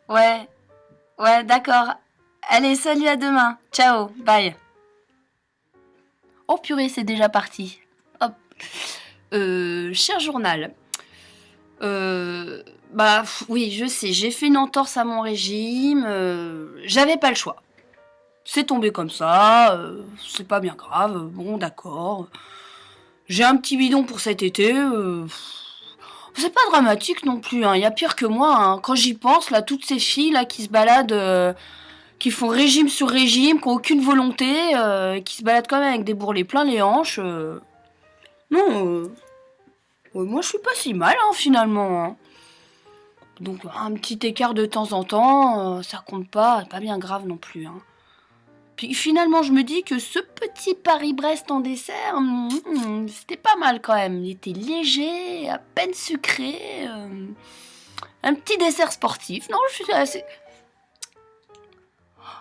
Ouais, ouais, d'accord. Allez, salut, à demain. Ciao, bye. Oh purée, c'est déjà parti. Hop. Cher journal. Euh, oui, je sais, j'ai fait une entorse à mon régime. J'avais pas le choix. C'est tombé comme ça. C'est pas bien grave. Bon, d'accord. J'ai un petit bidon pour cet été. C'est pas dramatique non plus. Il y a pire que moi. Quand j'y pense, là, toutes ces filles là qui se baladent, qui font régime sur régime, qui ont aucune volonté, qui se baladent quand même avec des bourrelets plein les hanches. Non, ouais, moi je suis pas si mal finalement. Donc un petit écart de temps en temps, ça compte pas, c'est pas bien grave non plus. Puis finalement je me dis que ce petit Paris-Brest en dessert, c'était pas mal quand même. Il était léger, à peine sucré. Un petit dessert sportif. Non, je suis assez...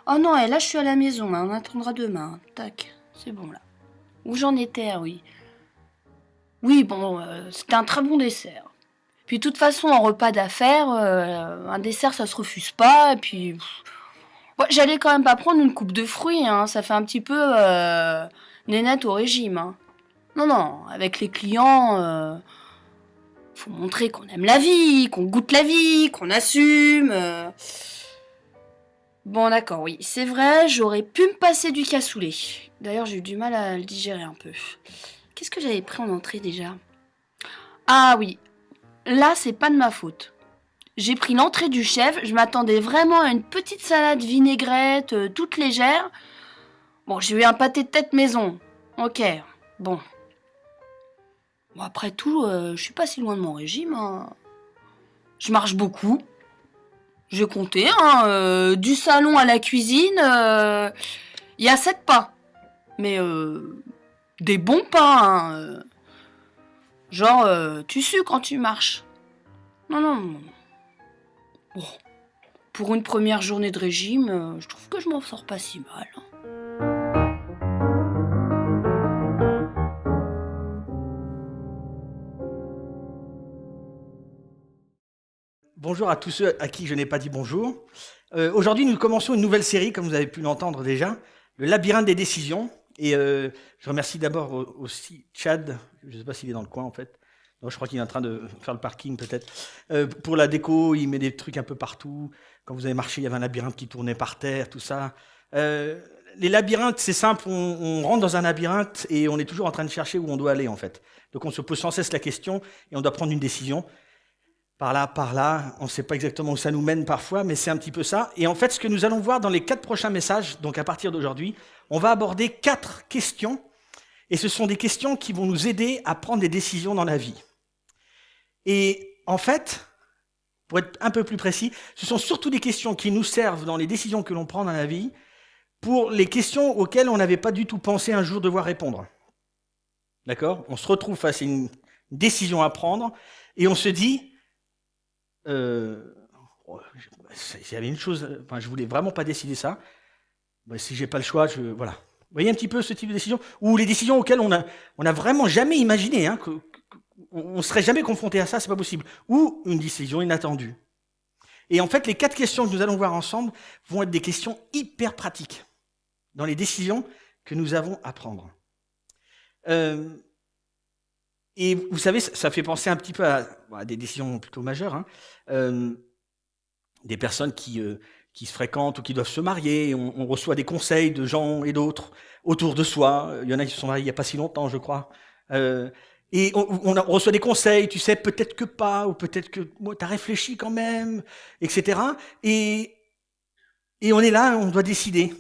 Oh non, et là je suis à la maison, là, on attendra demain. Tac, c'est bon là. Où j'en étais, ah oui. Oui, bon, c'était un très bon dessert. Puis de toute façon, en repas d'affaires, un dessert ça se refuse pas. Et puis, ouais, j'allais quand même pas prendre une coupe de fruits, ça fait un petit peu nénette au régime. Non, non, avec les clients, faut montrer qu'on aime la vie, qu'on goûte la vie, qu'on assume. Bon, d'accord, oui, c'est vrai, j'aurais pu me passer du cassoulet. D'ailleurs, j'ai eu du mal à le digérer un peu. Qu'est-ce que j'avais pris en entrée déjà? Ah oui, là, c'est pas de ma faute. J'ai pris l'entrée du chef, je m'attendais vraiment à une petite salade vinaigrette, toute légère. Bon, j'ai eu un pâté de tête maison. Ok, bon. Bon, après tout, je suis pas si loin de mon régime. Je marche beaucoup. J'ai compté, du salon à la cuisine, il y a 7 pas. Mais des bons pas, genre, tu sues quand tu marches. Non, non, non. Bon, pour une première journée de régime, je trouve que je m'en sors pas si mal. Bonjour à tous ceux à qui je n'ai pas dit bonjour. Aujourd'hui, nous commençons une nouvelle série, comme vous avez pu l'entendre déjà, le labyrinthe des décisions. Et je remercie d'abord aussi Chad, je ne sais pas s'il est dans le coin en fait. Non, je crois qu'il est en train de faire le parking peut-être. Pour la déco, il met des trucs un peu partout. Quand vous avez marché, il y avait un labyrinthe qui tournait par terre, tout ça. Les labyrinthes, c'est simple, on rentre dans un labyrinthe et on est toujours en train de chercher où on doit aller en fait. Donc on se pose sans cesse la question et on doit prendre une décision. Par là, on ne sait pas exactement où ça nous mène parfois, mais c'est un petit peu ça. Et en fait, ce que nous allons voir dans les 4 prochains messages, donc à partir d'aujourd'hui, on va aborder 4 questions, et ce sont des questions qui vont nous aider à prendre des décisions dans la vie. Et en fait, pour être un peu plus précis, ce sont surtout des questions qui nous servent dans les décisions que l'on prend dans la vie, pour les questions auxquelles on n'avait pas du tout pensé un jour devoir répondre. D'accord? On se retrouve face à une décision à prendre, et on se dit... s'il y avait une chose, enfin, je voulais vraiment pas décider ça. Si j'ai pas le choix, voilà. Vous voyez un petit peu ce type de décision, ou les décisions auxquelles on a vraiment jamais imaginé, on serait jamais confronté à ça, c'est pas possible, ou une décision inattendue. Et en fait, les 4 questions que nous allons voir ensemble vont être des questions hyper pratiques dans les décisions que nous avons à prendre. Et vous savez, ça fait penser un petit peu à des décisions plutôt majeures. Des personnes qui se fréquentent ou qui doivent se marier. On reçoit des conseils de gens et d'autres autour de soi. Il y en a qui se sont mariés il n'y a pas si longtemps, je crois. Et on reçoit des conseils, tu sais, peut-être que pas, ou peut-être que moi, tu as réfléchi quand même, etc. Et on est là, on doit décider.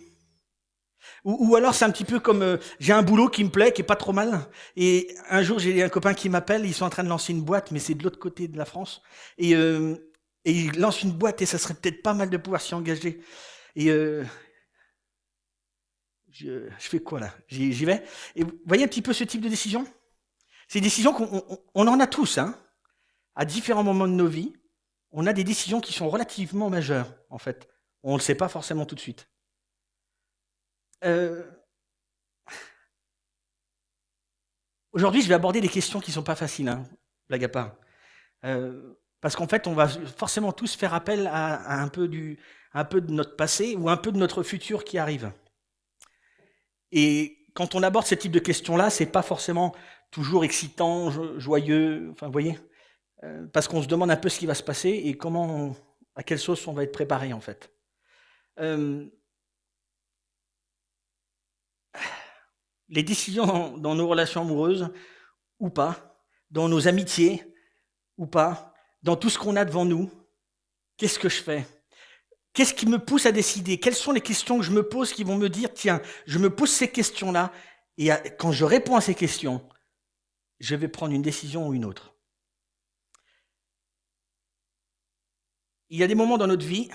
Ou alors c'est un petit peu comme j'ai un boulot qui me plaît, qui est pas trop mal. Et un jour j'ai un copain qui m'appelle, ils sont en train de lancer une boîte, mais c'est de l'autre côté de la France. Et, euh, et ils lancent une boîte et ça serait peut-être pas mal de pouvoir s'y engager. Et je fais quoi là? J'y vais. Et vous voyez un petit peu ce type de décision? C'est des décisions qu'on en a tous, à différents moments de nos vies. On a des décisions qui sont relativement majeures, en fait. On ne le sait pas forcément tout de suite. Euh, Aujourd'hui, je vais aborder des questions qui ne sont pas faciles, blague à part. Parce qu'en fait, on va forcément tous faire appel à un peu de notre passé ou un peu de notre futur qui arrive. Et quand on aborde ce type de questions-là, c'est pas forcément toujours excitant, joyeux, enfin, vous voyez, parce qu'on se demande un peu ce qui va se passer et à quelle sauce on va être préparé, en fait. Euh, les décisions dans nos relations amoureuses, ou pas, dans nos amitiés, ou pas, dans tout ce qu'on a devant nous, qu'est-ce que je fais? Qu'est-ce qui me pousse à décider? Quelles sont les questions que je me pose qui vont me dire, tiens, je me pose ces questions-là, et quand je réponds à ces questions, je vais prendre une décision ou une autre. Il y a des moments dans notre vie,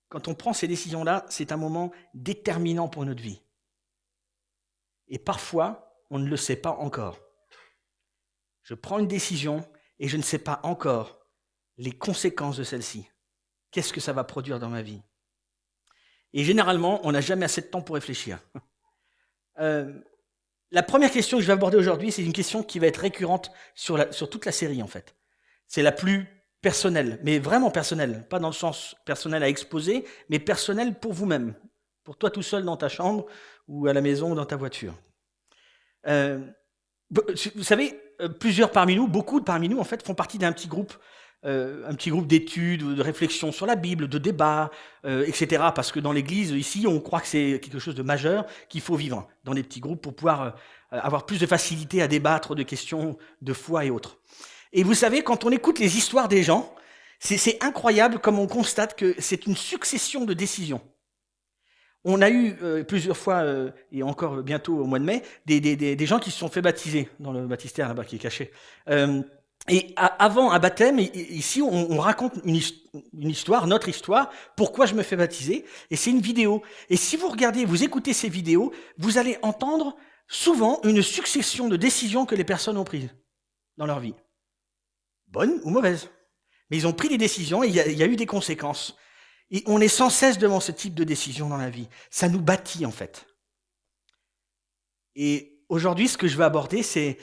quand on prend ces décisions-là, c'est un moment déterminant pour notre vie. Et parfois, on ne le sait pas encore. Je prends une décision et je ne sais pas encore les conséquences de celle-ci. Qu'est-ce que ça va produire dans ma vie? Et généralement, on n'a jamais assez de temps pour réfléchir. La première question que je vais aborder aujourd'hui, c'est une question qui va être récurrente sur toute la série, en fait. C'est la plus personnelle, mais vraiment personnelle. Pas dans le sens personnel à exposer, mais personnelle pour vous-même. Pour toi tout seul dans ta chambre, ou à la maison, ou dans ta voiture. Vous savez, beaucoup parmi nous, en fait, font partie d'un petit groupe d'études, de réflexion sur la Bible, de débats, etc. Parce que dans l'Église, ici, on croit que c'est quelque chose de majeur qu'il faut vivre dans des petits groupes pour pouvoir avoir plus de facilité à débattre de questions de foi et autres. Et vous savez, quand on écoute les histoires des gens, c'est incroyable comme on constate que c'est une succession de décisions. On a eu plusieurs fois, et encore bientôt au mois de mai, des gens qui se sont fait baptiser dans le baptistère là-bas qui est caché. Et avant un baptême, ici, on raconte une histoire, notre histoire, pourquoi je me fais baptiser, et c'est une vidéo. Et si vous regardez, vous écoutez ces vidéos, vous allez entendre souvent une succession de décisions que les personnes ont prises dans leur vie. Bonnes ou mauvaises. Mais ils ont pris des décisions et il y a eu des conséquences. Et on est sans cesse devant ce type de décision dans la vie. Ça nous bâtit, en fait. Et aujourd'hui, ce que je vais aborder, c'est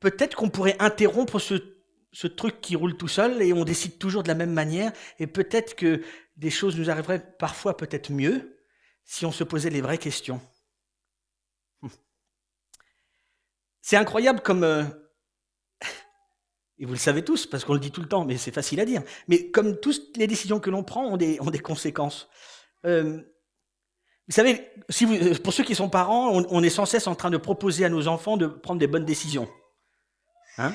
peut-être qu'on pourrait interrompre ce truc qui roule tout seul et on décide toujours de la même manière. Et peut-être que des choses nous arriveraient parfois peut-être mieux si on se posait les vraies questions. C'est incroyable comme... et vous le savez tous, parce qu'on le dit tout le temps, mais c'est facile à dire. Mais comme toutes les décisions que l'on prend ont des conséquences. Vous savez, pour ceux qui sont parents, on est sans cesse en train de proposer à nos enfants de prendre des bonnes décisions. Hein?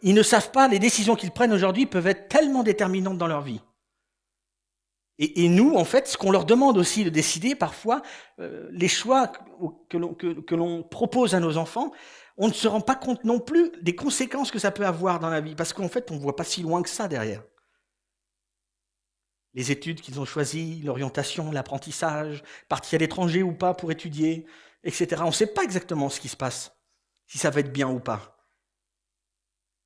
Ils ne savent pas, les décisions qu'ils prennent aujourd'hui peuvent être tellement déterminantes dans leur vie. Et nous, en fait, ce qu'on leur demande aussi de décider, parfois, les choix que l'on propose à nos enfants, on ne se rend pas compte non plus des conséquences que ça peut avoir dans la vie, parce qu'en fait, on ne voit pas si loin que ça derrière. Les études qu'ils ont choisies, l'orientation, l'apprentissage, partir à l'étranger ou pas pour étudier, etc. On ne sait pas exactement ce qui se passe, si ça va être bien ou pas.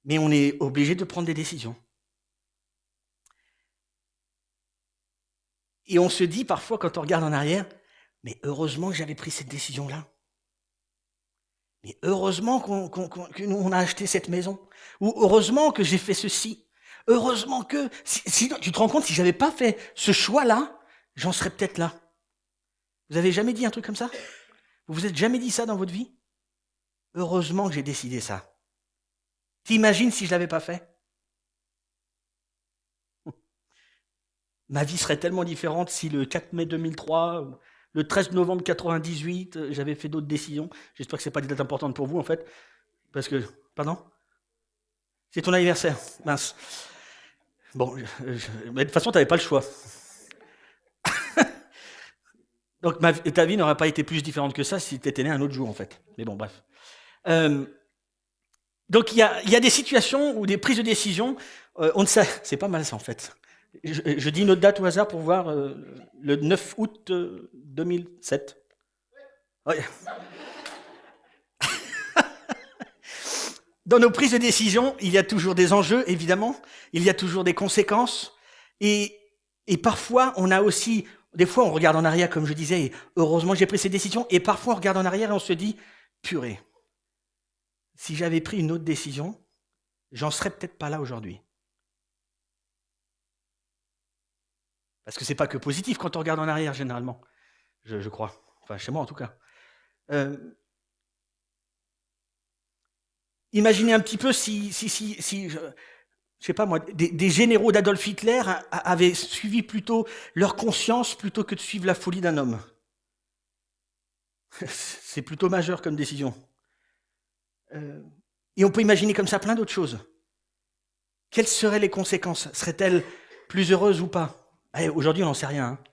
Mais on est obligé de prendre des décisions. Et on se dit parfois, quand on regarde en arrière, mais heureusement que j'avais pris cette décision-là. Mais heureusement que nous, on a acheté cette maison. Ou heureusement que j'ai fait ceci. Heureusement que... Sinon, tu te rends compte, si j'avais pas fait ce choix-là, j'en serais peut-être là. Vous avez jamais dit un truc comme ça? Vous vous êtes jamais dit ça dans votre vie? Heureusement que j'ai décidé ça. T'imagines si je l'avais pas fait? Ma vie serait tellement différente si le 4 mai 2003, le 13 novembre 98, j'avais fait d'autres décisions. J'espère que c'est pas des dates importantes pour vous, en fait. Parce que... Pardon? C'est ton anniversaire. Mince. Bon, mais de toute façon, tu n'avais pas le choix. Donc ta vie n'aurait pas été plus différente que ça si tu étais né un autre jour, en fait. Mais bon, bref. Donc il y a des situations où des prises de décision, on ne sait... C'est pas mal ça, en fait. Je dis une autre date au hasard pour voir le 9 août 2007. Ouais. Dans nos prises de décision, il y a toujours des enjeux, évidemment. Il y a toujours des conséquences. Et parfois, on a aussi... Des fois, on regarde en arrière, comme je disais, et heureusement j'ai pris ces décisions. Et parfois, on regarde en arrière et on se dit, purée, si j'avais pris une autre décision, j'en serais peut-être pas là aujourd'hui. Parce que c'est pas que positif quand on regarde en arrière, généralement, je crois. Enfin, chez moi, en tout cas. Euh, Imaginez un petit peu si je sais pas moi, des généraux d'Adolf Hitler avaient suivi plutôt leur conscience plutôt que de suivre la folie d'un homme. C'est plutôt majeur comme décision. Et on peut imaginer comme ça plein d'autres choses. Quelles seraient les conséquences? Seraient-elles plus heureuses ou pas? Aujourd'hui, on n'en sait rien. Hein.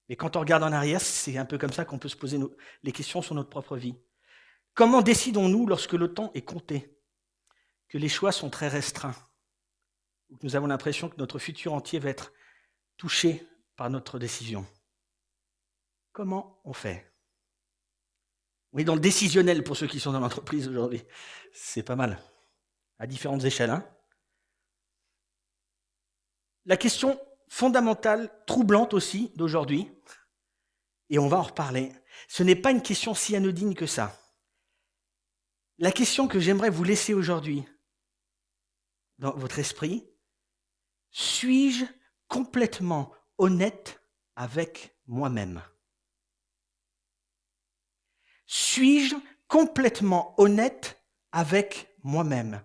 Mais quand on regarde en arrière, c'est un peu comme ça qu'on peut se poser les questions sur notre propre vie. Comment décidons-nous lorsque le temps est compté, que les choix sont très restreints, ou que nous avons l'impression que notre futur entier va être touché par notre décision? Comment on fait? On est dans le décisionnel pour ceux qui sont dans l'entreprise aujourd'hui. C'est pas mal, à différentes échelles. Hein. La question fondamentale, troublante aussi d'aujourd'hui, et on va en reparler, ce n'est pas une question si anodine que ça. La question que j'aimerais vous laisser aujourd'hui dans votre esprit, suis-je complètement honnête avec moi-même? Suis-je complètement honnête avec moi-même?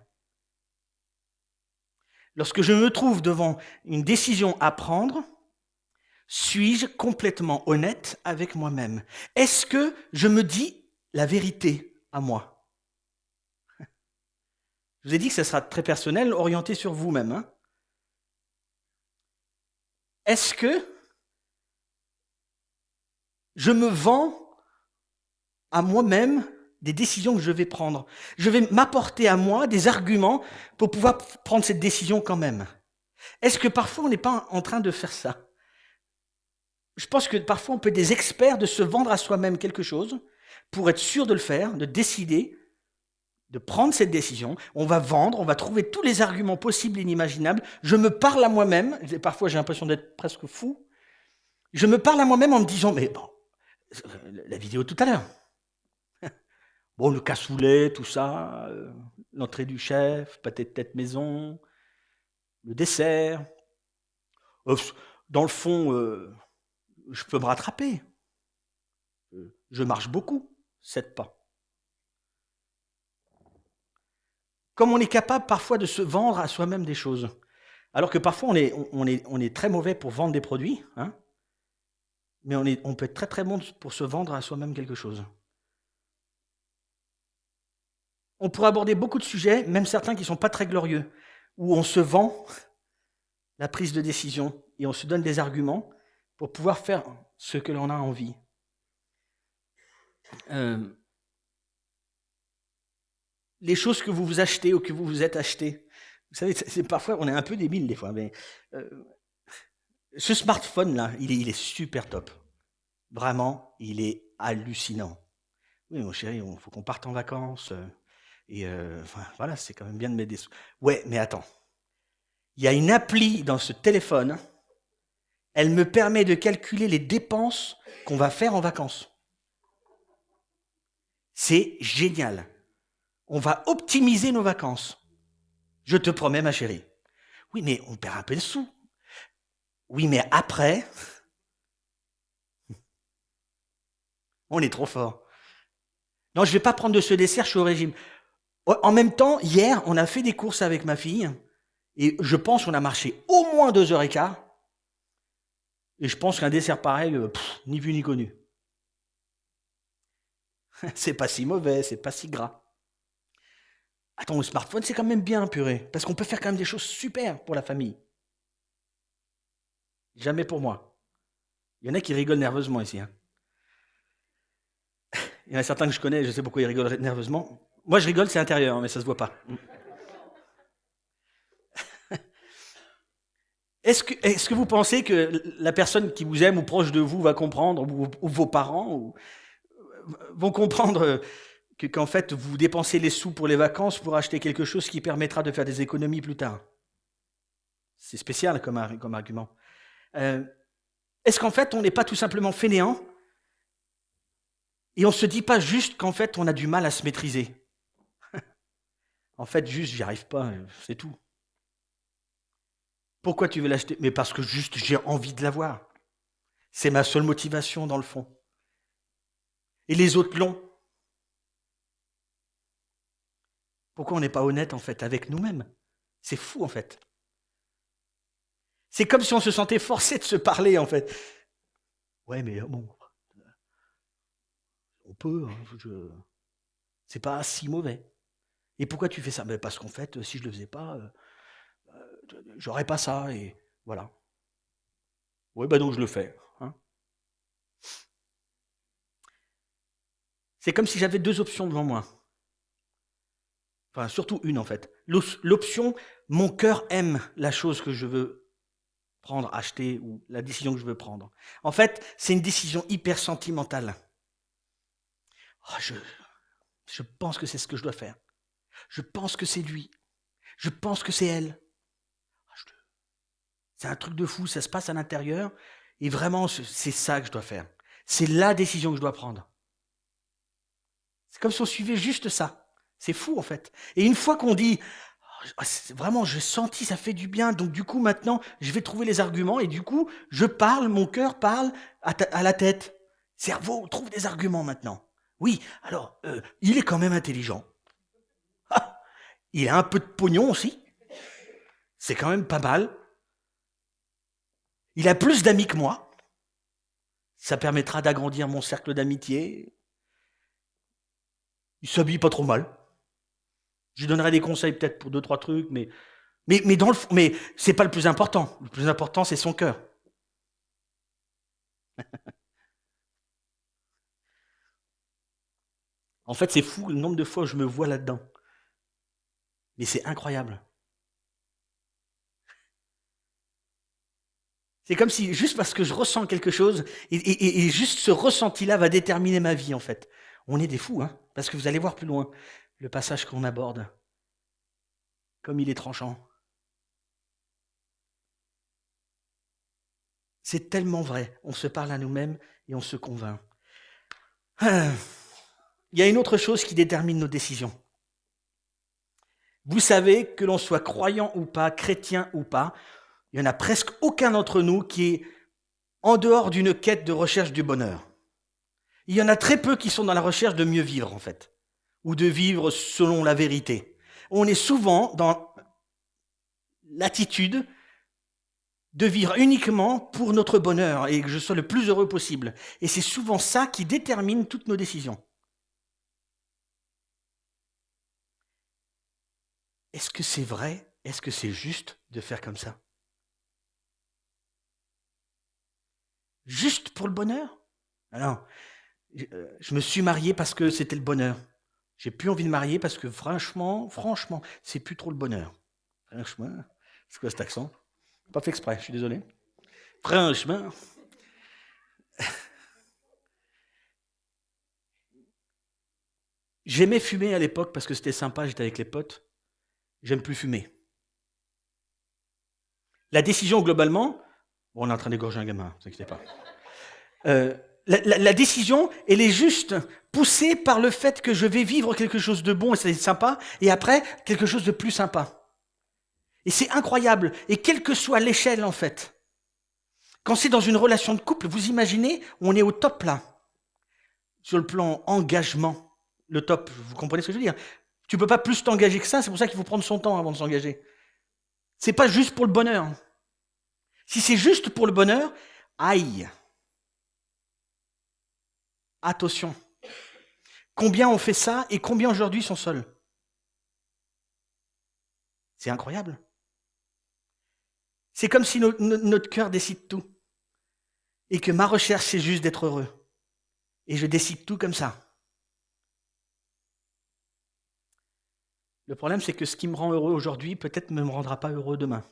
Lorsque je me trouve devant une décision à prendre, suis-je complètement honnête avec moi-même? Est-ce que je me dis la vérité à moi? Je vous ai dit que ça sera très personnel, orienté sur vous-même. Hein. Est-ce que je me vends à moi-même des décisions que je vais prendre? Je vais m'apporter à moi des arguments pour pouvoir prendre cette décision quand même. Est-ce que parfois on n'est pas en train de faire ça? Je pense que parfois on peut être des experts de se vendre à soi-même quelque chose pour être sûr de le faire, de décider, de prendre cette décision. On va vendre, on va trouver tous les arguments possibles et inimaginables. Je me parle à moi-même, parfois j'ai l'impression d'être presque fou. Je me parle à moi-même en me disant, mais bon, la vidéo tout à l'heure. Bon, le cassoulet, tout ça, l'entrée du chef, pâté de tête maison, le dessert. Dans le fond, je peux me rattraper. Je marche beaucoup, 7 pas. Comme on est capable parfois de se vendre à soi-même des choses. Alors que parfois on est très mauvais pour vendre des produits, hein, mais on peut être très très bon pour se vendre à soi-même quelque chose. On pourrait aborder beaucoup de sujets, même certains qui ne sont pas très glorieux, où on se vend la prise de décision et on se donne des arguments pour pouvoir faire ce que l'on a envie. Les choses que vous vous achetez ou que vous vous êtes acheté, vous savez, parfois on est un peu débile des fois, mais ce smartphone-là, il est super top. Vraiment, il est hallucinant. Oui, mon chéri, il faut qu'on parte en vacances. Enfin, voilà, c'est quand même bien de mettre des sous. Ouais, mais attends. Il y a une appli dans ce téléphone. Elle me permet de calculer les dépenses qu'on va faire en vacances. C'est génial. On va optimiser nos vacances. Je te promets, ma chérie. Oui, mais on perd un peu de sous. Oui, mais après, on est trop fort. Non, je ne vais pas prendre de ce dessert, je suis au régime. En même temps, hier, on a fait des courses avec ma fille, et je pense qu'on a marché au moins 2h15, et je pense qu'un dessert pareil, ni vu ni connu. C'est pas si mauvais, c'est pas si gras. Attends, le smartphone, c'est quand même bien, purée, parce qu'on peut faire quand même des choses super pour la famille. Jamais pour moi. Il y en a qui rigolent nerveusement ici. Hein. Il y en a certains que je connais, je sais pourquoi ils rigolent nerveusement. Moi, je rigole, c'est intérieur, mais ça se voit pas. Est-ce que vous pensez que la personne qui vous aime ou proche de vous va comprendre, ou vos parents vont comprendre qu'en fait, vous dépensez les sous pour les vacances pour acheter quelque chose qui permettra de faire des économies plus tard? C'est spécial comme argument. Est-ce qu'en fait, on n'est pas tout simplement fainéant et on ne se dit pas juste qu'en fait, on a du mal à se maîtriser? En fait, juste, j'y arrive pas, c'est tout. Pourquoi tu veux l'acheter? Mais parce que juste j'ai envie de l'avoir. C'est ma seule motivation dans le fond. Et les autres l'ont. Pourquoi on n'est pas honnête en fait avec nous-mêmes? C'est fou en fait. C'est comme si on se sentait forcé de se parler en fait. Ouais, mais bon, on peut, hein, c'est pas si mauvais. Et pourquoi tu fais ça? Ben parce qu'en fait, si je le faisais pas, j'aurais pas ça et voilà. Ouais, bah donc je le fais. Hein. C'est comme si j'avais deux options devant moi. Enfin, surtout une en fait. L'option, mon cœur aime la chose que je veux prendre, acheter ou la décision que je veux prendre. En fait, c'est une décision hyper sentimentale. Oh, je pense que c'est ce que je dois faire. Je pense que c'est lui. Je pense que c'est elle. C'est un truc de fou, ça se passe à l'intérieur. Et vraiment, c'est ça que je dois faire. C'est la décision que je dois prendre. C'est comme si on suivait juste ça. C'est fou en fait. Et une fois qu'on dit, vraiment, je senti, ça fait du bien, donc du coup maintenant, je vais trouver les arguments, et du coup, je parle, mon cœur parle à la tête. Cerveau, trouve des arguments maintenant. Oui, alors, il est quand même intelligent. Ah, il a un peu de pognon aussi. C'est quand même pas mal. Il a plus d'amis que moi. Ça permettra d'agrandir mon cercle d'amitié. Il s'habille pas trop mal. Je lui donnerai des conseils peut-être pour deux, trois trucs, mais dans le fond, mais c'est pas le plus important. Le plus important, c'est son cœur. En fait, c'est fou le nombre de fois où je me vois là-dedans. Mais c'est incroyable. C'est comme si, juste parce que je ressens quelque chose, et juste ce ressenti-là va déterminer ma vie, en fait. On est des fous, hein, parce que vous allez voir plus loin le passage qu'on aborde. Comme il est tranchant. C'est tellement vrai. On se parle à nous-mêmes et on se convainc. Ah. Il y a une autre chose qui détermine nos décisions. Vous savez, que l'on soit croyant ou pas, chrétien ou pas, il n'y en a presque aucun d'entre nous qui est en dehors d'une quête de recherche du bonheur. Il y en a très peu qui sont dans la recherche de mieux vivre, en fait, ou de vivre selon la vérité. On est souvent dans l'attitude de vivre uniquement pour notre bonheur et que je sois le plus heureux possible. Et c'est souvent ça qui détermine toutes nos décisions. Est-ce que c'est vrai? Est-ce que c'est juste de faire comme ça? Juste pour le bonheur? Alors, je me suis marié parce que c'était le bonheur. J'ai plus envie de marier parce que franchement, c'est plus trop le bonheur. Franchement, c'est quoi cet accent? Pas fait exprès, je suis désolé. Franchement, j'aimais fumer à l'époque parce que c'était sympa, j'étais avec les potes. J'aime plus fumer. La décision, globalement, bon, on est en train d'égorger un gamin, ne vous inquiétez pas. Euh, la décision, elle est juste poussée par le fait que je vais vivre quelque chose de bon et c'est sympa, et après, quelque chose de plus sympa. Et c'est incroyable. Et quelle que soit l'échelle, en fait, quand c'est dans une relation de couple, vous imaginez, on est au top là, sur le plan engagement, le top, vous comprenez ce que je veux dire? Tu peux pas plus t'engager que ça, c'est pour ça qu'il faut prendre son temps avant de s'engager. C'est pas juste pour le bonheur. Si c'est juste pour le bonheur, aïe, attention. Combien ont fait ça et combien aujourd'hui sont seuls? C'est incroyable. C'est comme si notre cœur décide tout. Et que ma recherche, c'est juste d'être heureux. Et je décide tout comme ça. Le problème, c'est que ce qui me rend heureux aujourd'hui, peut-être ne me rendra pas heureux demain.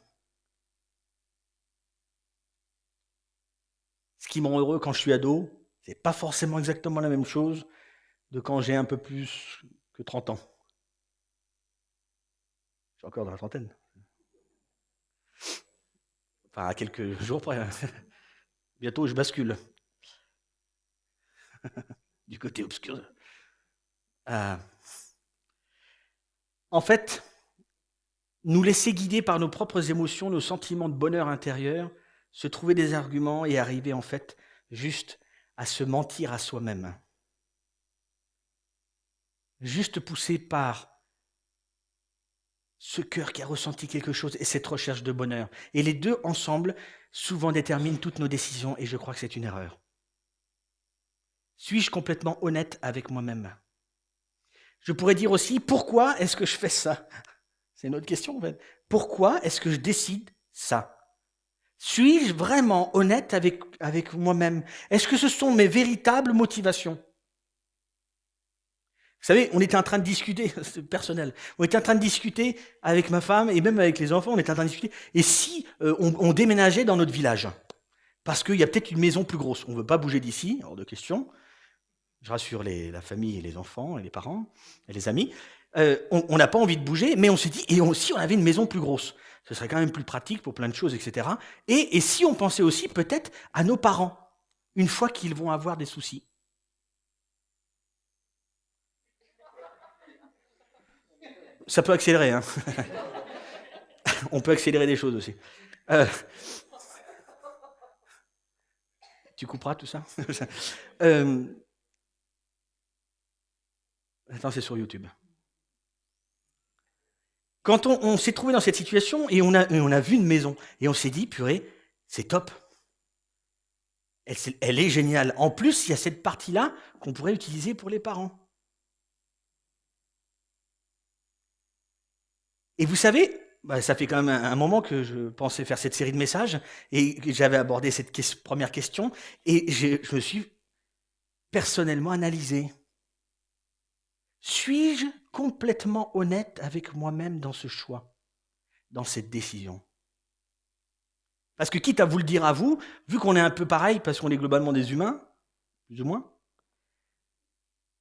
Ce qui me rend heureux quand je suis ado, c'est pas forcément exactement la même chose de quand j'ai un peu plus que 30 ans. Je suis encore dans la trentaine. Enfin, à quelques jours près. Bientôt, je bascule du côté obscur. Euh, en fait, nous laisser guider par nos propres émotions, nos sentiments de bonheur intérieur, se trouver des arguments et arriver en fait juste à se mentir à soi-même. Juste poussé par ce cœur qui a ressenti quelque chose et cette recherche de bonheur. Et les deux ensemble souvent déterminent toutes nos décisions et je crois que c'est une erreur. Suis-je complètement honnête avec moi-même? Je pourrais dire aussi, pourquoi est-ce que je fais ça? C'est une autre question en fait. Pourquoi est-ce que je décide ça? Suis-je vraiment honnête avec moi-même? Est-ce que ce sont mes véritables motivations? Vous savez, on était en train de discuter, c'est personnel, on était en train de discuter avec ma femme et même avec les enfants, on était en train de discuter. Et si on déménageait dans notre village? Parce qu'il y a peut-être une maison plus grosse. On ne veut pas bouger d'ici, hors de question. Je rassure la famille et les enfants et les parents et les amis. On n'a pas envie de bouger, mais on s'est dit, et si on avait une maison plus grosse, ce serait quand même plus pratique pour plein de choses, etc. Et si on pensait aussi peut-être à nos parents, une fois qu'ils vont avoir des soucis. Ça peut accélérer, hein. On peut accélérer des choses aussi. Tu couperas tout ça? Attends, c'est sur YouTube. Quand on s'est trouvé dans cette situation et on a vu une maison et on s'est dit, purée, c'est top. Elle est géniale. En plus, il y a cette partie-là qu'on pourrait utiliser pour les parents. Et vous savez, ça fait quand même un moment que je pensais faire cette série de messages et que j'avais abordé cette première question et je me suis personnellement analysé. Suis-je complètement honnête avec moi-même dans ce choix, dans cette décision? Parce que quitte à vous le dire à vous, vu qu'on est un peu pareil, parce qu'on est globalement des humains, plus ou moins,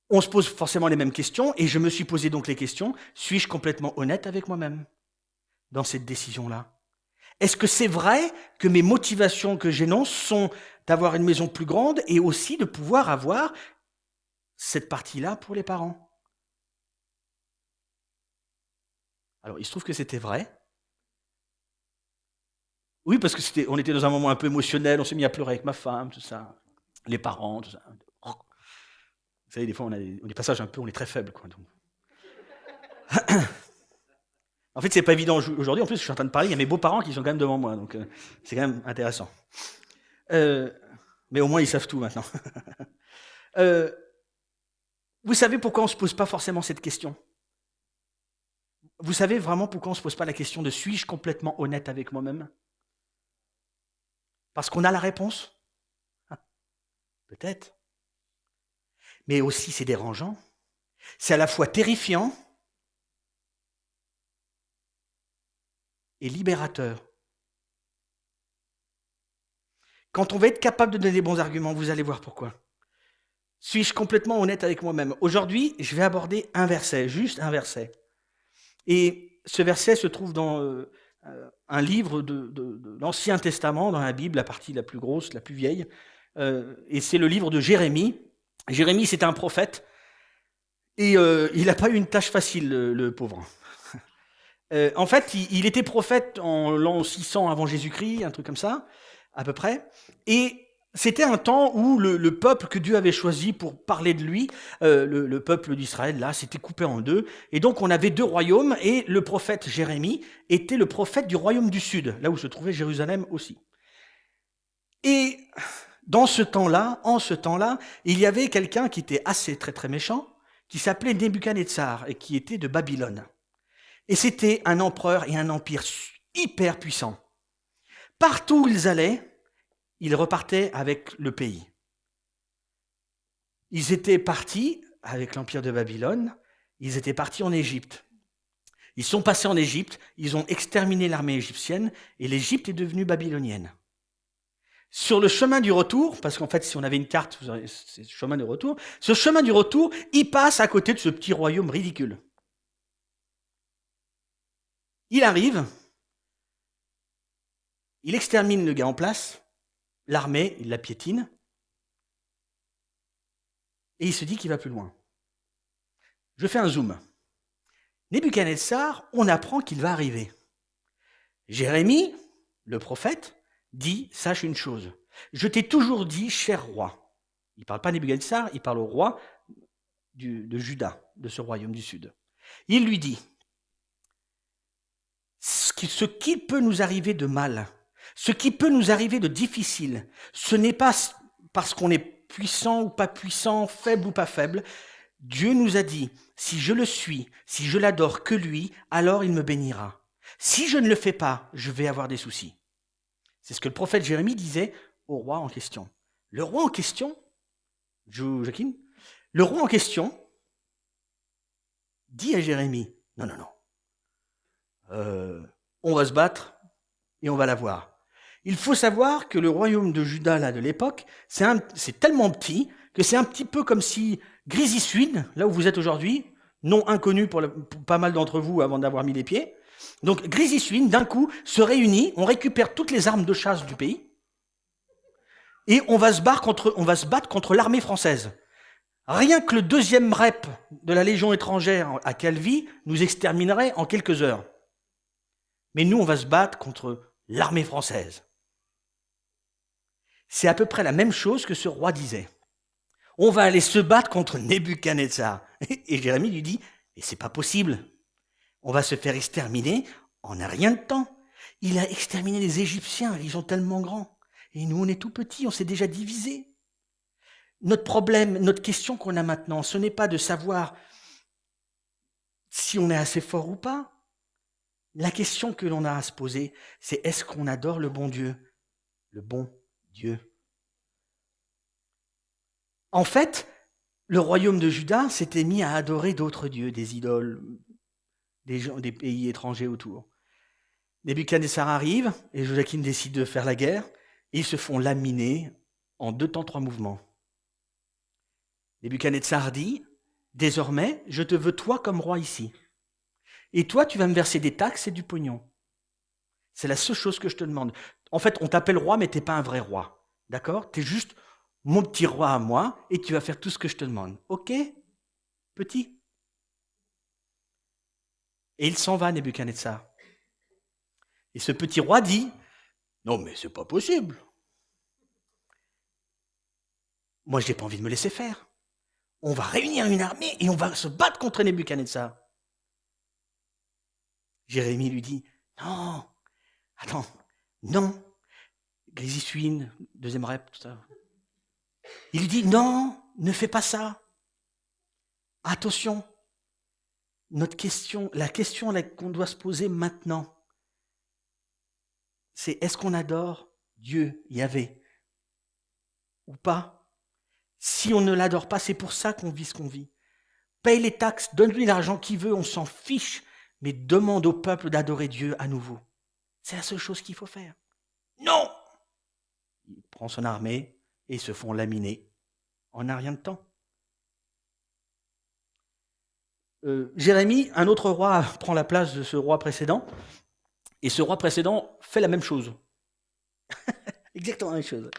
on se pose forcément les mêmes questions, et je me suis posé donc les questions, suis-je complètement honnête avec moi-même dans cette décision-là? Est-ce que c'est vrai que mes motivations que j'énonce sont d'avoir une maison plus grande et aussi de pouvoir avoir cette partie-là pour les parents? Alors, il se trouve que c'était vrai. Oui, parce que on était dans un moment un peu émotionnel, on s'est mis à pleurer avec ma femme, tout ça, les parents, tout ça. Vous savez, des fois, on a des passages un peu, on est très faible, quoi. Donc. En fait, c'est pas évident aujourd'hui. En plus, je suis en train de parler, il y a mes beaux-parents qui sont quand même devant moi, donc c'est quand même intéressant. Mais au moins, ils savent tout maintenant. Vous savez pourquoi on ne se pose pas forcément cette question? Vous savez vraiment pourquoi on ne se pose pas la question de suis-je complètement honnête avec moi-même? Parce qu'on a la réponse? Peut-être. Mais aussi, c'est dérangeant. C'est à la fois terrifiant et libérateur. Quand on va être capable de donner des bons arguments, vous allez voir pourquoi. Suis-je complètement honnête avec moi-même? Aujourd'hui, je vais aborder un verset, juste un verset. Et ce verset se trouve dans un livre de l'Ancien Testament, dans la Bible, la partie la plus grosse, la plus vieille. Et c'est le livre de Jérémie. Jérémie, c'est un prophète. Et il n'a pas eu une tâche facile, le pauvre. En fait, il était prophète en l'an 600 avant Jésus-Christ, un truc comme ça, à peu près. Et c'était un temps où le peuple que Dieu avait choisi pour parler de lui, le peuple d'Israël, là, s'était coupé en deux. Et donc, on avait deux royaumes, et le prophète Jérémie était le prophète du royaume du Sud, là où se trouvait Jérusalem aussi. Et en ce temps-là, il y avait quelqu'un qui était assez très très méchant, qui s'appelait Nebuchadnezzar, et qui était de Babylone. Et c'était un empereur et un empire hyper puissant. Partout où ils allaient, ils repartaient avec le pays. Ils étaient partis avec l'empire de Babylone, ils étaient partis en Égypte. Ils sont passés en Égypte, ils ont exterminé l'armée égyptienne et l'Égypte est devenue babylonienne. Sur le chemin du retour, parce qu'en fait, si on avait une carte, c'est le chemin du retour, ce chemin du retour, il passe à côté de ce petit royaume ridicule. Il arrive, il extermine le gars en place, l'armée, il la piétine, et il se dit qu'il va plus loin. Je fais un zoom. Nebuchadnezzar, on apprend qu'il va arriver. Jérémie, le prophète, dit « Sache une chose, je t'ai toujours dit, cher roi ». Il ne parle pas Nebuchadnezzar, il parle au roi de Juda, de ce royaume du sud. Il lui dit « Ce qui peut nous arriver de mal, ce qui peut nous arriver de difficile, ce n'est pas parce qu'on est puissant ou pas puissant, faible ou pas faible. Dieu nous a dit, si je le suis, si je l'adore que lui, alors il me bénira. Si je ne le fais pas, je vais avoir des soucis. » C'est ce que le prophète Jérémie disait au roi en question. Le roi en question, Joachim, le roi en question dit à Jérémie, non, on va se battre et on va l'avoir. Il faut savoir que le royaume de Juda là, de l'époque, c'est tellement petit que c'est un petit peu comme si Grésy-Suin, là où vous êtes aujourd'hui, nom inconnu pour pas mal d'entre vous avant d'avoir mis les pieds, donc Grésy-Suin, d'un coup, se réunit, on récupère toutes les armes de chasse du pays et on va se battre contre l'armée française. Rien que le 2e rep de la Légion étrangère à Calvi nous exterminerait en quelques heures. Mais nous, on va se battre contre l'armée française. C'est à peu près la même chose que ce roi disait. On va aller se battre contre Nebuchadnezzar. Et Jérémie lui dit, et c'est pas possible. On va se faire exterminer en un rien de temps. Il a exterminé les Égyptiens, ils sont tellement grands. Et nous, on est tout petits, on s'est déjà divisés. Notre problème, notre question qu'on a maintenant, ce n'est pas de savoir si on est assez fort ou pas. La question que l'on a à se poser, c'est est-ce qu'on adore le bon Dieu? Le bon Dieu. En fait, le royaume de Juda s'était mis à adorer d'autres dieux, des idoles, des pays étrangers autour. Nebuchadnezzar arrive et Joachim décide de faire la guerre et ils se font laminer en 2 temps 3 mouvements. Nebuchadnezzar dit « Désormais, je te veux toi comme roi ici. Et toi, tu vas me verser des taxes et du pognon. C'est la seule chose que je te demande. En fait, on t'appelle roi, mais tu n'es pas un vrai roi. D'accord? Tu es juste mon petit roi à moi et tu vas faire tout ce que je te demande. Ok? Petit ?» Et il s'en va, Nebuchadnezzar. Et ce petit roi dit « Non, mais c'est pas possible. Moi, je n'ai pas envie de me laisser faire. On va réunir une armée et on va se battre contre Nebuchadnezzar. » Jérémie lui dit « Non, attends, non. » Grésy-Suin, 2e rep, tout ça. Il lui dit « Non, ne fais pas ça. Attention. La question qu'on doit se poser maintenant, c'est est-ce qu'on adore Dieu, Yahvé, ou pas? Si on ne l'adore pas, c'est pour ça qu'on vit ce qu'on vit. Paye les taxes, donne-lui l'argent qu'il veut, on s'en fiche, mais demande au peuple d'adorer Dieu à nouveau. C'est la seule chose qu'il faut faire. Non! Il prend son armée et ils se font laminer en un rien de temps. Jérémie, un autre roi, prend la place de ce roi précédent, et ce roi précédent fait la même chose. Exactement la même chose.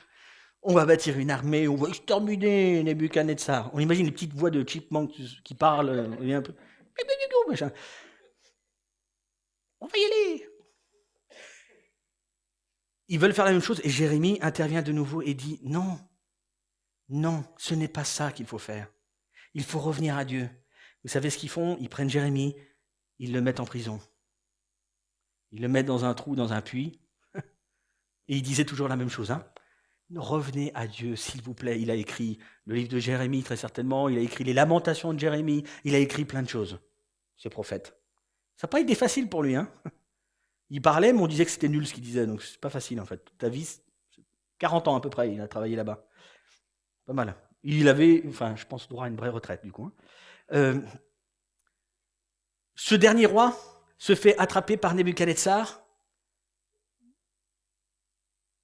On va bâtir une armée, on va exterminer Nebuchadnezzar. On imagine les petites voix de Chipmunk qui parlent, et un peu. On va y aller. Ils veulent faire la même chose, et Jérémie intervient de nouveau et dit non, non, ce n'est pas ça qu'il faut faire. Il faut revenir à Dieu. Vous savez ce qu'ils font? Ils prennent Jérémie, ils le mettent en prison. Ils le mettent dans un trou, dans un puits. Et il disait toujours la même chose. Revenez à Dieu, s'il vous plaît. Il a écrit le livre de Jérémie, très certainement. Il a écrit les lamentations de Jérémie. Il a écrit plein de choses, ce prophète. Ça n'a pas été facile pour lui. Il parlait, mais on disait que c'était nul ce qu'il disait. Donc c'est pas facile, en fait. Toute ta vie, 40 ans à peu près, il a travaillé là-bas. Pas mal. Il avait, je pense, droit à une vraie retraite, du coup. Ce dernier roi se fait attraper par Nebuchadnezzar.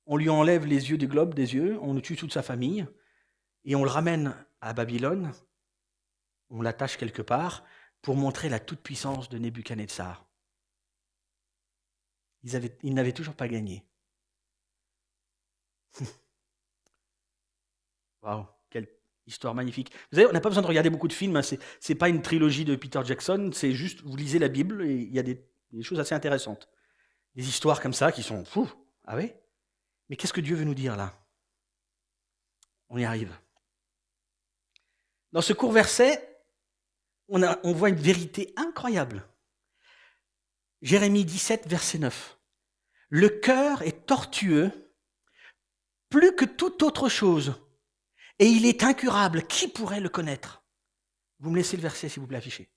On lui enlève les yeux du globe des yeux, on tue toute sa famille, et on le ramène à Babylone, on l'attache quelque part, pour montrer la toute-puissance de Nebuchadnezzar. Ils n'avaient toujours pas gagné. Waouh, Histoire magnifique. Vous savez, on n'a pas besoin de regarder beaucoup de films, hein. C'est pas une trilogie de Peter Jackson, c'est juste, vous lisez la Bible et il y a des choses assez intéressantes. Des histoires comme ça qui sont fou. Ah oui? Mais qu'est-ce que Dieu veut nous dire là? On y arrive. Dans ce court verset, on voit une vérité incroyable. Jérémie 17, verset 9. Le cœur est tortueux plus que toute autre chose, et il est incurable. Qui pourrait le connaître? Vous me laissez le verset, s'il vous plaît, affiché.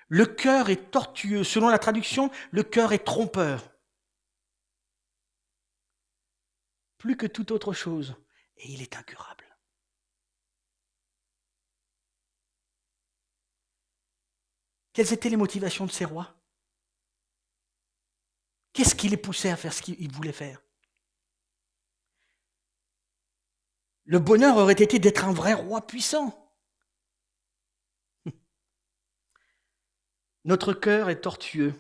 Le cœur est tortueux. Selon la traduction, le cœur est trompeur. Plus que toute autre chose, et il est incurable. Quelles étaient les motivations de ces rois? Qu'est-ce qui les poussait à faire ce qu'ils voulaient faire? Le bonheur aurait été d'être un vrai roi puissant. Notre cœur est tortueux.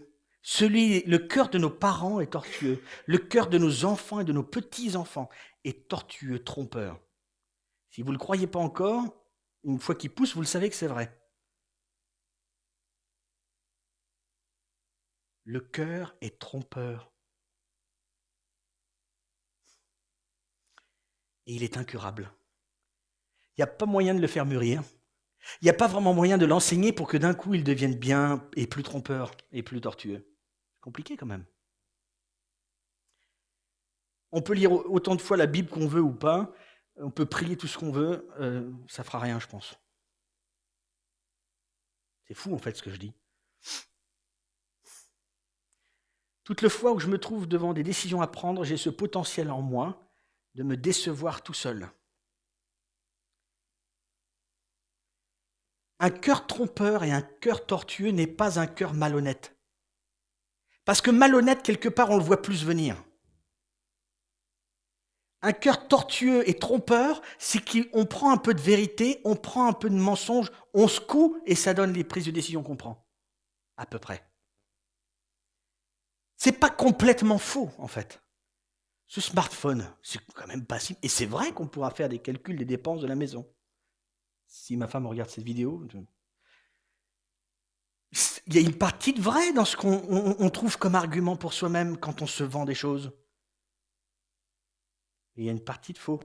Le cœur de nos parents est tortueux. Le cœur de nos enfants et de nos petits-enfants est tortueux, trompeur. Si vous ne le croyez pas encore, une fois qu'il pousse, vous le savez que c'est vrai. Le cœur est trompeur. Et il est incurable. Il n'y a pas moyen de le faire mûrir. Il n'y a pas vraiment moyen de l'enseigner pour que d'un coup il devienne bien et plus trompeur et plus tortueux. C'est compliqué quand même. On peut lire autant de fois la Bible qu'on veut ou pas, on peut prier tout ce qu'on veut, ça fera rien, je pense. C'est fou en fait ce que je dis. Toutes les fois où je me trouve devant des décisions à prendre, j'ai ce potentiel en moi de me décevoir tout seul. Un cœur trompeur et un cœur tortueux n'est pas un cœur malhonnête. Parce que malhonnête, quelque part, on le voit plus venir. Un cœur tortueux et trompeur, c'est qu'on prend un peu de vérité, on prend un peu de mensonge, on se coud et ça donne les prises de décision qu'on prend. À peu près. C'est pas complètement faux, en fait. Ce smartphone, c'est quand même pas si... Et c'est vrai qu'on pourra faire des calculs des dépenses de la maison. Si ma femme regarde cette vidéo, il y a une partie de vrai dans ce qu'on trouve comme argument pour soi-même quand on se vend des choses. Et il y a une partie de faux.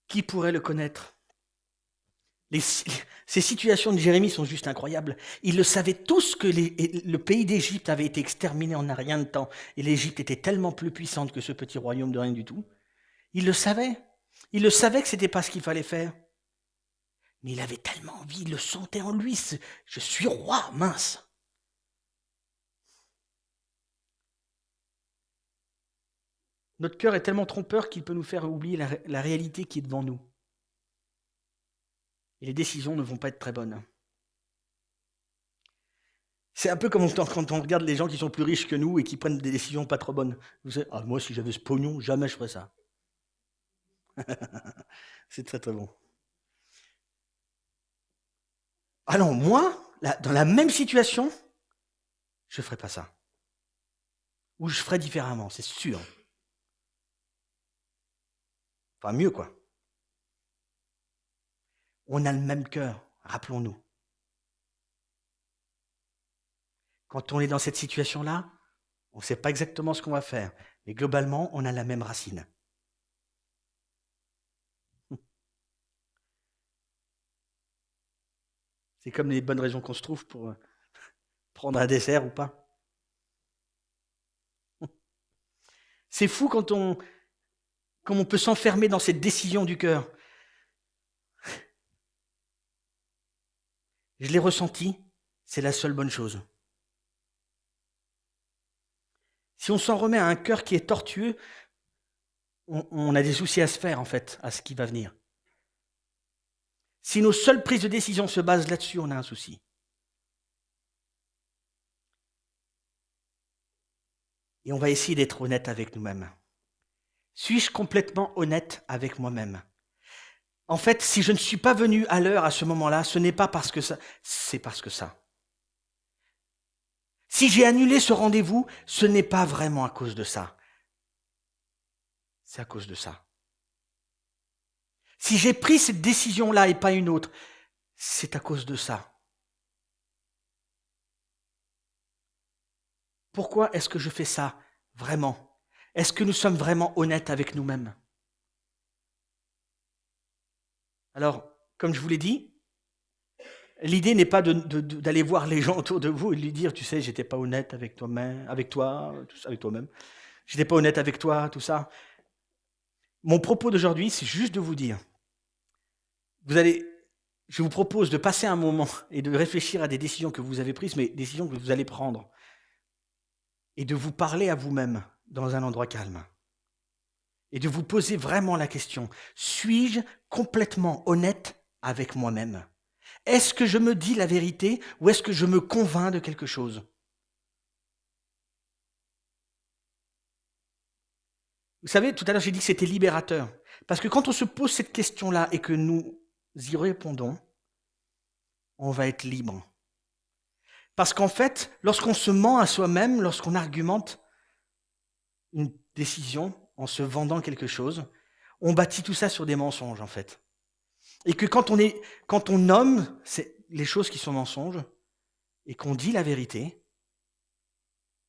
Qui pourrait le connaître? Ces situations de Jérémie sont juste incroyables. Ils le savaient tous que le pays d'Égypte avait été exterminé en un rien de temps. Et l'Égypte était tellement plus puissante que ce petit royaume de rien du tout. Ils le savaient. Ils le savaient que ce n'était pas ce qu'il fallait faire. Mais il avait tellement envie, il le sentait en lui. Je suis roi, mince. Notre cœur est tellement trompeur qu'il peut nous faire oublier la réalité qui est devant nous. Et les décisions ne vont pas être très bonnes. C'est un peu comme quand on regarde les gens qui sont plus riches que nous et qui prennent des décisions pas trop bonnes. Vous savez, moi, si j'avais ce pognon, jamais je ferais ça. C'est très très bon. Ah non, moi, dans la même situation, je ne ferais pas ça. Ou je ferais différemment, c'est sûr. Enfin, mieux quoi. On a le même cœur, rappelons-nous. Quand on est dans cette situation-là, on ne sait pas exactement ce qu'on va faire, mais globalement, on a la même racine. C'est comme les bonnes raisons qu'on se trouve pour prendre un dessert ou pas. C'est fou comme on peut s'enfermer dans cette décision du cœur. Je l'ai ressenti, c'est la seule bonne chose. Si on s'en remet à un cœur qui est tortueux, on a des soucis à se faire en fait, à ce qui va venir. Si nos seules prises de décision se basent là-dessus, on a un souci. Et on va essayer d'être honnête avec nous-mêmes. Suis-je complètement honnête avec moi-même? En fait, si je ne suis pas venu à l'heure à ce moment-là, ce n'est pas parce que ça, c'est parce que ça. Si j'ai annulé ce rendez-vous, ce n'est pas vraiment à cause de ça. C'est à cause de ça. Si j'ai pris cette décision-là et pas une autre, c'est à cause de ça. Pourquoi est-ce que je fais ça vraiment? Est-ce que nous sommes vraiment honnêtes avec nous-mêmes? Alors, comme je vous l'ai dit, l'idée n'est pas d'aller voir les gens autour de vous et de lui dire, tu sais, j'étais pas honnête avec toi-même, avec toi-même. J'étais pas honnête avec toi, tout ça. Mon propos d'aujourd'hui, c'est juste de vous dire, je vous propose de passer un moment et de réfléchir à des décisions que vous avez prises, mais des décisions que vous allez prendre, et de vous parler à vous-même dans un endroit calme, et de vous poser vraiment la question, suis-je complètement honnête avec moi-même? Est-ce que je me dis la vérité ou est-ce que je me convainc de quelque chose? Vous savez, tout à l'heure j'ai dit que c'était libérateur, parce que quand on se pose cette question-là et que nous y répondons, on va être libre. Parce qu'en fait, lorsqu'on se ment à soi-même, lorsqu'on argumente une décision en se vendant quelque chose, on bâtit tout ça sur des mensonges en fait. Et que quand on nomme les choses qui sont mensonges et qu'on dit la vérité,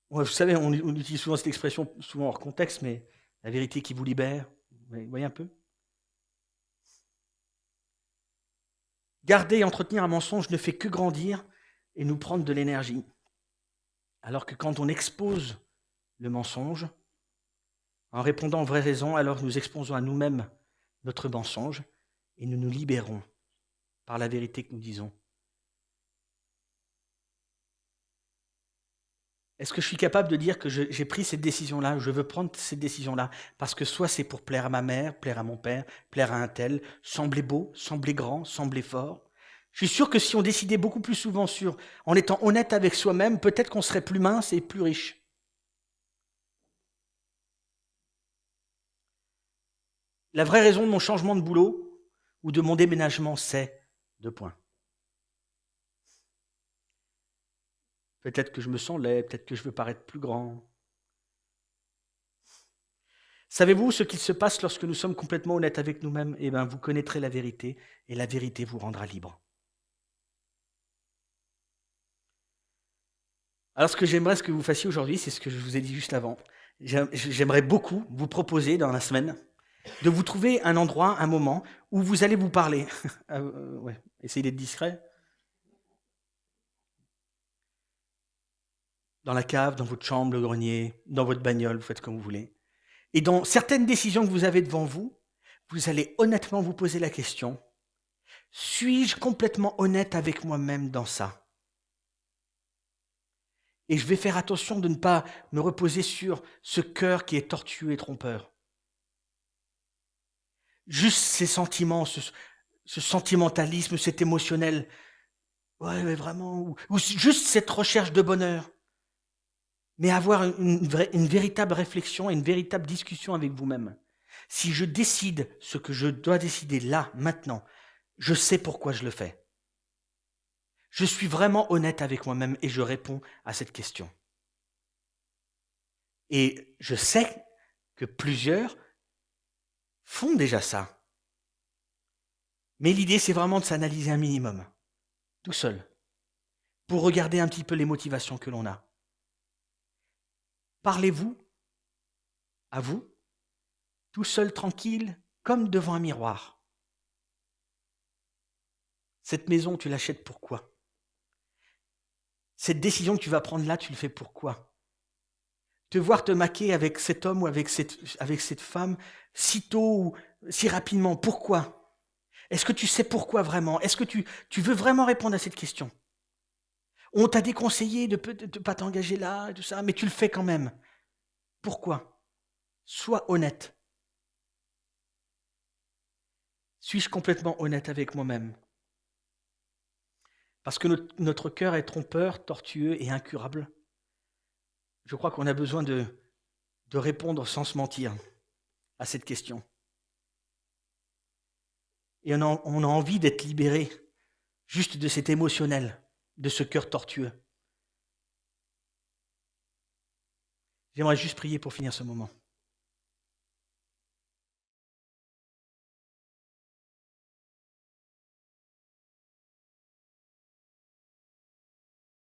vous savez, on utilise souvent cette expression, souvent hors contexte, mais la vérité qui vous libère, vous voyez un peu? Garder et entretenir un mensonge ne fait que grandir et nous prendre de l'énergie. Alors que quand on expose le mensonge, en répondant aux vraies raisons, alors nous exposons à nous-mêmes notre mensonge et nous nous libérons par la vérité que nous disons. Est-ce que je suis capable de dire que j'ai pris cette décision-là, je veux prendre cette décision-là, parce que soit c'est pour plaire à ma mère, plaire à mon père, plaire à un tel, sembler beau, sembler grand, sembler fort. Je suis sûr que si on décidait beaucoup plus souvent en étant honnête avec soi-même, peut-être qu'on serait plus mince et plus riche. La vraie raison de mon changement de boulot ou de mon déménagement, c'est 2 points. Peut-être que je me sens laid, peut-être que je veux paraître plus grand. Savez-vous ce qu'il se passe lorsque nous sommes complètement honnêtes avec nous-mêmes? Eh bien, vous connaîtrez la vérité et la vérité vous rendra libre. Alors, ce que j'aimerais que vous fassiez aujourd'hui, c'est ce que je vous ai dit juste avant. J'aimerais beaucoup vous proposer dans la semaine de vous trouver un endroit, un moment où vous allez vous parler. Ouais, essayez d'être discret. Dans la cave, dans votre chambre, le grenier, dans votre bagnole, vous faites comme vous voulez. Et dans certaines décisions que vous avez devant vous, vous allez honnêtement vous poser la question, suis-je complètement honnête avec moi-même dans ça? Et je vais faire attention de ne pas me reposer sur ce cœur qui est tortueux et trompeur. Juste ces sentiments, ce sentimentalisme, cet émotionnel, ouais, mais vraiment, ou juste cette recherche de bonheur. Mais avoir une véritable réflexion et une véritable discussion avec vous-même. Si je décide ce que je dois décider là, maintenant, je sais pourquoi je le fais. Je suis vraiment honnête avec moi-même et je réponds à cette question. Et je sais que plusieurs font déjà ça. Mais l'idée, c'est vraiment de s'analyser un minimum, tout seul, pour regarder un petit peu les motivations que l'on a. Parlez-vous à vous, tout seul, tranquille, comme devant un miroir. Cette maison, tu l'achètes pourquoi? Cette décision que tu vas prendre là, tu le fais pourquoi? Te voir te maquer avec cet homme ou avec cette femme si tôt ou si rapidement, pourquoi? Est-ce que tu sais pourquoi vraiment? Est-ce que tu veux vraiment répondre à cette question? On t'a déconseillé de ne pas t'engager là, tout ça, mais tu le fais quand même. Pourquoi? Sois honnête. Suis-je complètement honnête avec moi-même? Parce que notre cœur est trompeur, tortueux et incurable. Je crois qu'on a besoin de répondre sans se mentir à cette question. Et on a envie d'être libéré juste de cet émotionnel, de ce cœur tortueux. J'aimerais juste prier pour finir ce moment.